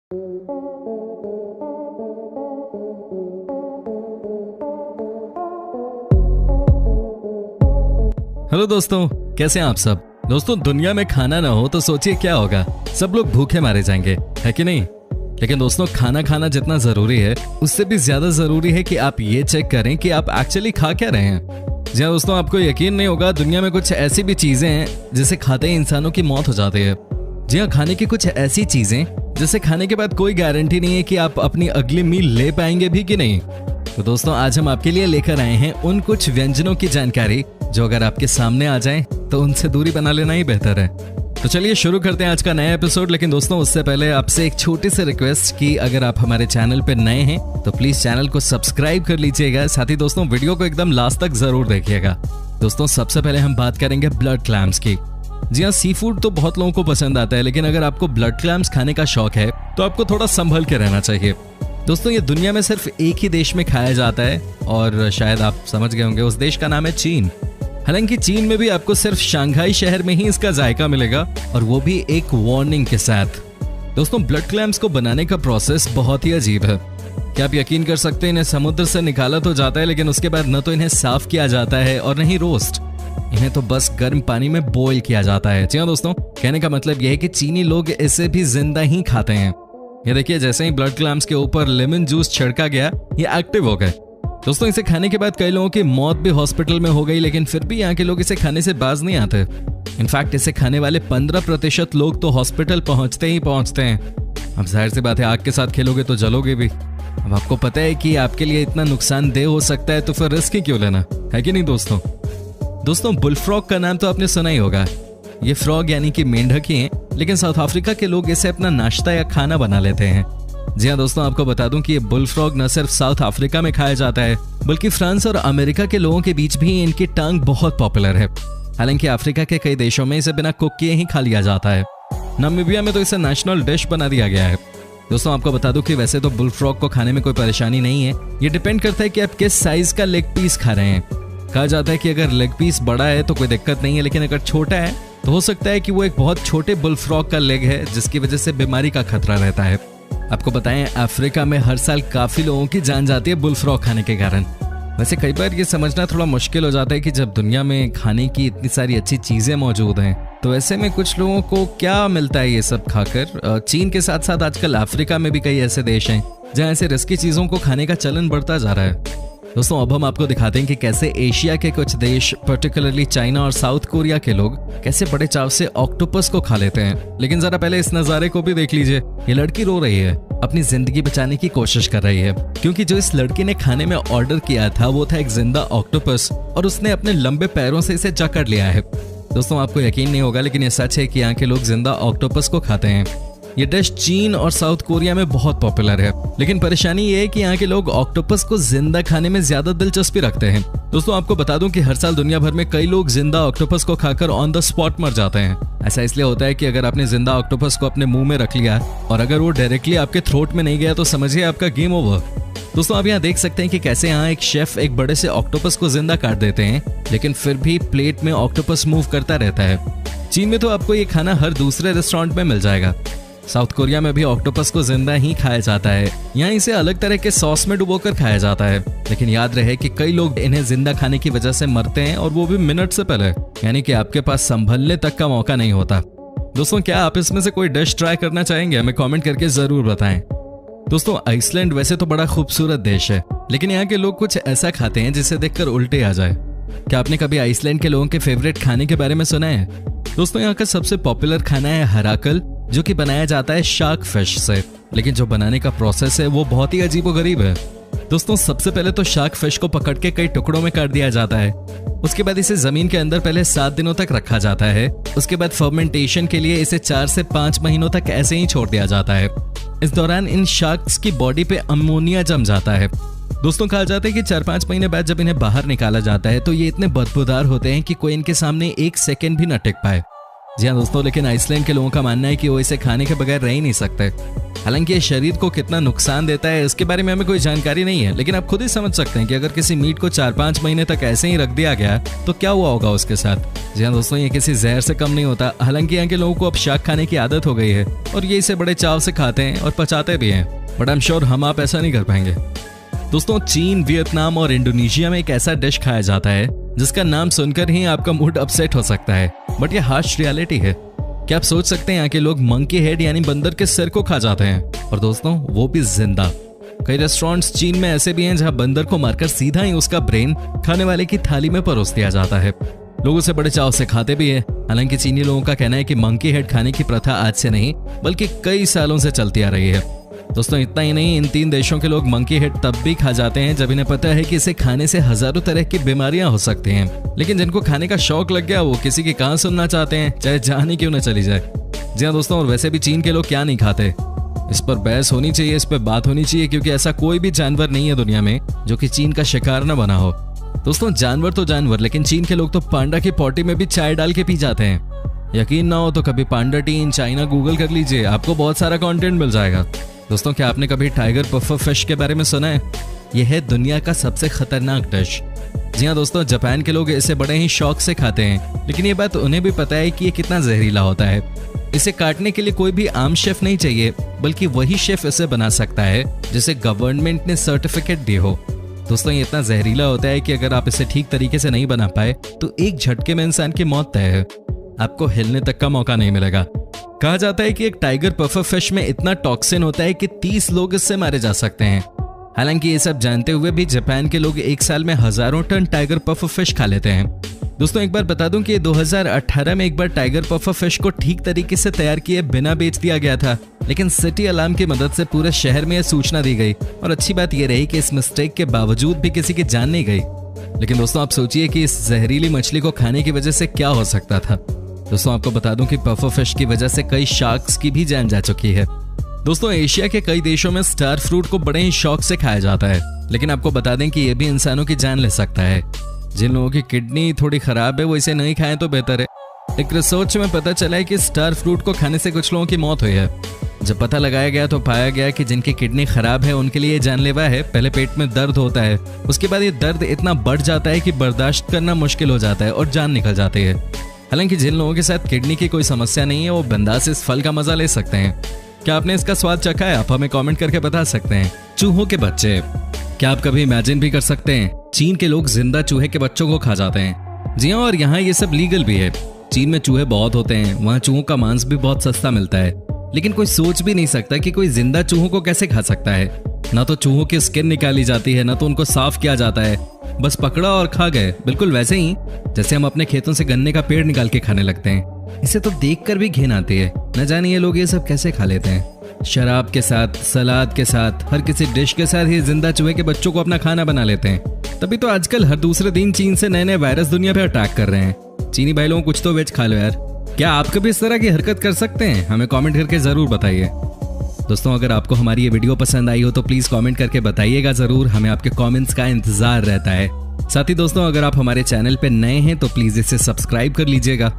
Hello दोस्तों, कैसे हैं आप सब। दोस्तों, दुनिया में खाना ना हो तो सोचिए क्या होगा। सब लोग भूखे मारे जाएंगे, है कि नहीं। लेकिन दोस्तों, खाना खाना जितना जरूरी है उससे भी ज्यादा जरूरी है कि आप ये चेक करें कि आप एक्चुअली खा क्या रहे हैं। जी हाँ दोस्तों, आपको यकीन नहीं होगा, दुनिया में कुछ ऐसी भी चीजें हैं जिसे खाते ही इंसानों की मौत हो जाती है। जी हाँ, खाने की कुछ ऐसी चीजें जिसे खाने के बाद कोई गारंटी नहीं है कि आप अपनी अगली मील ले पाएंगे भी कि नहीं। तो दोस्तों, आज हम आपके लिए लेकर आए हैं उन कुछ व्यंजनों की जानकारी जो अगर आपके सामने आ जाएं तो उनसे दूरी बना लेना ही बेहतर है। तो चलिए शुरू करते हैं आज का नया एपिसोड। लेकिन दोस्तों, उससे पहले आपसे एक छोटी सी रिक्वेस्ट कि अगर आप हमारे चैनल पे नए हैं तो प्लीज चैनल को सब्सक्राइब कर लीजिएगा। साथ ही दोस्तों, वीडियो को एकदम लास्ट तक जरूर देखिएगा। दोस्तों, सबसे पहले हम बात करेंगे ब्लड क्लैम्स की। जी हाँ, सी फूड तो बहुत लोगों को पसंद आता है, लेकिन अगर आपको ब्लड क्लैम्स खाने का शौक है तो आपको थोड़ा संभल के रहना चाहिए। दोस्तों, ये दुनिया में सिर्फ एक ही देश में खाया जाता है और शायद आप समझ गए होंगे, उस देश का नाम है चीन। हालांकि चीन में भी आपको सिर्फ शंघाई शहर में ही इसका जायका मिलेगा, और वो भी एक वार्निंग के साथ। दोस्तों, ब्लड क्लैम्स को बनाने का प्रोसेस बहुत ही अजीब है। क्या आप यकीन कर सकते हैं, इन्हें समुद्र से निकाला तो जाता है, लेकिन उसके बाद न तो इन्हें साफ किया जाता है और न ही रोस्ट। इन्हें तो बस गर्म पानी में बॉईल किया जाता है। जी हाँ दोस्तों, कहने का मतलब यह है कि चीनी लोग इसे भी जिंदा ही खाते हैं। ये देखिए, जैसे ही ब्लड क्लैम्स के ऊपर लेमन जूस छिड़का गया, ये एक्टिव हो गए। दोस्तों, इसे खाने के बाद कई लोगों की मौत भी हॉस्पिटल में हो गई, लेकिन फिर भी यहाँ के लोग इसे खाने से बाज नहीं आते। इनफैक्ट इसे खाने वाले 15% लोग तो हॉस्पिटल पहुंचते ही पहुंचते हैं। अब जाहिर सी बात है, आग के साथ खेलोगे तो जलोगे भी। अब आपको पता है कि आपके लिए इतना नुकसानदेह हो सकता है, तो फिर रिस्क ही क्यों लेना, है कि नहीं दोस्तों। बुलफ्रॉग का नाम तो आपने सुना ही होगा। ये फ्रॉग यानी कि मेंढक ही हैं, लेकिन साउथ अफ्रीका के लोग इसे अपना नाश्ता या खाना बना लेते हैं। जी हाँ दोस्तों, आपको बता दूं कि ये बुलफ्रॉग न सिर्फ साउथ अफ्रीका में खाया जाता है, बल्कि फ्रांस और अमेरिका के लोगों के बीच भी इनकी टांग बहुत पॉपुलर है। हालांकि अफ्रीका के कई देशों में इसे बिना कुक किए ही खा लिया जाता है। नामीबिया में तो इसे नेशनल डिश बना दिया गया है। दोस्तों, आपको बता दूं कि वैसे तो बुलफ्रॉग को खाने में कोई परेशानी नहीं है। ये डिपेंड करता है कि आप किस साइज का लेग पीस खा रहे हैं। कहा जाता है कि अगर लेग पीस बड़ा है तो कोई दिक्कत नहीं है, लेकिन अगर छोटा है तो हो सकता है कि वो एक बहुत छोटे बुलफ्रॉग का लेग है, जिसकी वजह से बीमारी का खतरा रहता है। आपको बताएं, अफ्रीका में हर साल काफी लोगों की जान जाती है बुलफ्रॉग खाने के कारण। वैसे कई बार ये समझना थोड़ा मुश्किल हो जाता है कि जब दुनिया में खाने की इतनी सारी अच्छी चीजें मौजूद हैं, तो ऐसे में कुछ लोगों को क्या मिलता है ये सब खाकर। चीन के साथ साथ आजकल अफ्रीका में भी कई ऐसे देश हैं जहां ऐसे रिस्की चीजों को खाने का चलन बढ़ता जा रहा है। दोस्तों, अब हम आपको दिखाते हैं कि कैसे एशिया के कुछ देश, पर्टिकुलरली चाइना और साउथ कोरिया के लोग कैसे बड़े चाव से ऑक्टोपस को खा लेते हैं। लेकिन जरा पहले इस नजारे को भी देख लीजिए। ये लड़की रो रही है, अपनी जिंदगी बचाने की कोशिश कर रही है, क्योंकि जो इस लड़की ने खाने में ऑर्डर किया था वो था एक जिंदा ऑक्टोपस, और उसने अपने लंबे पैरों से इसे जकड़ लिया है। दोस्तों, आपको यकीन नहीं होगा, लेकिन ये सच है कि यहाँ के लोग जिंदा ऑक्टोपस को खाते हैं। ये डिश चीन और साउथ कोरिया में बहुत पॉपुलर है, लेकिन परेशानी ये है कि यहाँ के लोग ऑक्टोपस को जिंदा खाने में ज्यादा दिलचस्पी रखते हैं। दोस्तों, आपको बता दूं कि हर साल दुनिया भर में कई लोग जिंदा ऑक्टोपस को खाकर ऑन द स्पॉट मर जाते हैं। ऐसा इसलिए होता है कि अगर आपने जिंदा ऑक्टोपस को अपने मुंह में रख लिया और अगर वो डायरेक्टली आपके थ्रोट में नहीं गया तो समझिए आपका गेम ओवर। दोस्तों, आप यहाँ देख सकते हैं कि कैसे यहाँ एक शेफ एक बड़े से ऑक्टोपस को जिंदा काट देते हैं, लेकिन फिर भी प्लेट में ऑक्टोपस मूव करता रहता है। चीन में तो आपको ये खाना हर दूसरे रेस्टोरेंट में मिल जाएगा। साउथ कोरिया में भी ऑक्टोपस को जिंदा ही खाया जाता है। यहाँ इसे अलग तरह के सॉस में डुबोकर खाया जाता है, लेकिन याद रहे कि कई लोग इन्हें जिंदा खाने की वजह से मरते हैं, और वो भी मिनट से पहले, यानी कि आपके पास संभलने तक का मौका नहीं होता। दोस्तों, क्या आप इसमें से कोई डिश ट्राई करना चाहेंगे? हमें कमेंट करके जरूर बताएं। दोस्तों, आइसलैंड वैसे तो बड़ा खूबसूरत देश है, लेकिन यहाँ के लोग कुछ ऐसा खाते हैं जिसे देखकर उल्टे आ जाए। क्या आपने कभी आइसलैंड के लोगों के फेवरेट खाने के बारे में सुना है? दोस्तों, यहाँ का सबसे पॉपुलर खाना है हराकल, जो कि बनाया जाता है शार्क फिश से, लेकिन जो बनाने का प्रोसेस है वो बहुत ही अजीबोगरीब है। दोस्तों, सबसे पहले तो शार्क फिश को पकड़ के कई टुकड़ों में काट दिया जाता है। उसके बाद इसे जमीन के अंदर पहले 7 दिनों तक रखा जाता है। उसके बाद फर्मेंटेशन के लिए इसे 4 से 5 महीनों तक ऐसे ही छोड़ दिया जाता है। इस दौरान इन शार्क्स की बॉडी पे अमोनिया जम जाता है। दोस्तों, कहा जाता है कि 4-5 महीने बाद जब इन्हें बाहर निकाला जाता है तो ये इतने बदबूदार होते हैं कि कोई इनके सामने 1 सेकंड भी न टिक पाए। जी हाँ दोस्तों, लेकिन आइसलैंड के लोगों का मानना है कि वो इसे खाने के बगैर रह ही नहीं सकते। हालांकि ये शरीर को कितना नुकसान देता है इसके बारे में हमें कोई जानकारी नहीं है, लेकिन आप खुद ही समझ सकते हैं कि अगर किसी मीट को 4-5 महीने तक ऐसे ही रख दिया गया तो क्या हुआ होगा उसके साथ। जी हाँ दोस्तों, ये किसी जहर से कम नहीं होता। हालांकि यहाँ के लोगों को अब शाक खाने की आदत हो गई है और ये इसे बड़े चाव से खाते हैं और पचाते भी हैं, बट आई एम श्योर हम आप ऐसा नहीं कर पाएंगे। दोस्तों, चीन, वियतनाम और इंडोनेशिया में एक ऐसा डिश खाया जाता है जिसका नाम सुनकर ही आपका मूड अपसेट हो सकता है, बट ये हार्श रियलिटी है। क्या आप सोच सकते हैं यहाँ के लोग मंकी हेड यानी बंदर के सिर को खा जाते हैं, और दोस्तों वो भी जिंदा। कई रेस्टोरेंट्स चीन में ऐसे भी हैं जहां बंदर को मारकर सीधा ही उसका ब्रेन खाने वाले की थाली में परोस दिया जाता है। लोग उसे बड़े चाव से खाते भी हैं। हालांकि चीनी लोगों का कहना है कि मंकी हेड खाने की प्रथा आज से नहीं बल्कि कई सालों से चलती आ रही है। दोस्तों, इतना ही नहीं, इन 3 देशों के लोग मंकी हेड तब भी खा जाते हैं जब इन्हें पता है कि इसे खाने से हजारों तरह की बीमारियां हो सकती हैं। लेकिन जिनको खाने का शौक लग गया वो किसी की कहां सुनना चाहते हैं, चाहे जान ही क्यों न चली जाए। जी हाँ दोस्तों, और वैसे भी चीन के लोग क्या नहीं खाते, इस पर बहस होनी चाहिए, इस पर बात होनी चाहिए, क्योंकि ऐसा कोई भी जानवर नहीं है दुनिया में जो कि चीन का शिकार न बना हो। दोस्तों, जानवर तो जानवर, लेकिन चीन के लोग तो पांडा की पॉटी में भी चाय डाल के पी जाते हैं। यकीन ना हो तो कभी पांडा टी इन चाइना गूगल कर लीजिए, आपको बहुत सारा कंटेंट मिल जाएगा। दोस्तों, क्या आपने कभी टाइगर पफर फिश के बारे में सुना है? यह है दुनिया का सबसे खतरनाक डिश। जी हाँ दोस्तों, जापान के लोग इसे बड़े ही शौक से खाते हैं, लेकिन ये बात उन्हें भी पता है कि ये कितना जहरीला होता है। इसे काटने के लिए कोई भी आम शेफ नहीं चाहिए, बल्कि वही शेफ इसे बना सकता है जिसे गवर्नमेंट ने सर्टिफिकेट दी हो। दोस्तों, ये इतना जहरीला होता है कि अगर आप इसे ठीक तरीके से नहीं बना पाए तो एक झटके में इंसान की मौत तय है, आपको हिलने तक का मौका नहीं मिलेगा। कहा जाता है कि एक टाइगर पफर फिश में इतना टॉक्सिन होता है कि 30 लोग इससे मारे जा सकते हैं। हालांकि ये सब जानते हुए भी जापान के लोग एक साल में हजारों टन टाइगर पफर फिश खा लेते हैं। दोस्तों, एक बार बता दूं कि 2018 में एक बार टाइगर पफर फिश को ठीक तरीके से तैयार किए बिना बेच दिया गया था, लेकिन सिटी अलार्म की मदद से पूरे शहर में यह सूचना दी गई, और अच्छी बात यह रही कि इस मिस्टेक के बावजूद भी किसी की जान नहीं गई। लेकिन दोस्तों, आप सोचिए कि इस जहरीली मछली को खाने की वजह से क्या हो सकता था। दोस्तों, आपको बता दूं कि पफर फिश की वजह से कई शार्क्स की भी जान जा चुकी है। दोस्तों, एशिया के कई देशों में स्टार फ्रूट को बड़े ही शौक से खाया जाता है, लेकिन आपको बता दें कि यह भी इंसानों की जान ले सकता है। जिन लोगों की किडनी थोड़ी खराब है वो इसे नहीं खाएं तो बेहतर है। एक रिसर्च में पता चला है कि स्टार फ्रूट को खाने से कुछ लोगों की मौत हुई है। जब पता लगाया गया तो पाया गया कि जिनकी किडनी खराब है उनके लिए जानलेवा है। पहले पेट में दर्द होता है, उसके बाद ये दर्द इतना बढ़ जाता है कि बर्दाश्त करना मुश्किल हो जाता है और जान निकल जाती है। हालांकि जिन लोगों के साथ किडनी की कोई समस्या नहीं है वो बिंदास इस फल का मजा ले सकते हैं। क्या आपने इसका स्वाद चखा है? आप हमें कमेंट करके बता सकते हैं। चूहों के बच्चे, क्या आप कभी इमेजिन भी कर सकते हैं चीन के लोग जिंदा चूहे के बच्चों को खा जाते हैं? जी हाँ, और यहाँ ये सब लीगल भी है। चीन में चूहे बहुत होते हैं, वहाँ चूहों का मांस भी बहुत सस्ता मिलता है, लेकिन कोई सोच भी नहीं सकता कि कोई जिंदा चूहों को कैसे खा सकता है। ना तो चूहों की स्किन निकाली जाती है, ना तो उनको साफ किया जाता है, बस पकड़ा और खा गए। बिल्कुल वैसे ही जैसे हम अपने खेतों से गन्ने का पेड़ निकाल के खाने लगते हैं। इसे तो देखकर भी घिन आती है। न जाने ये लोग ये सब कैसे खा लेते हैं। शराब के साथ, सलाद के साथ, हर किसी डिश के साथ ही जिंदा चूहे के बच्चों को अपना खाना बना लेते हैं। तभी तो आजकल हर दूसरे दिन चीन से नए नए वायरस दुनिया पे अटैक कर रहे हैं। चीनी भाई लोगों कुछ तो वेज खा लो यार। क्या आप कभी इस तरह की हरकत कर सकते हैं? हमें कमेंट करके जरूर बताइए। दोस्तों, अगर आपको हमारी ये वीडियो पसंद आई हो तो प्लीज कमेंट करके बताइएगा जरूर। हमें आपके कमेंट्स का इंतजार रहता है। साथ ही दोस्तों, अगर आप हमारे चैनल पे नए हैं तो प्लीज इसे सब्सक्राइब कर लीजिएगा।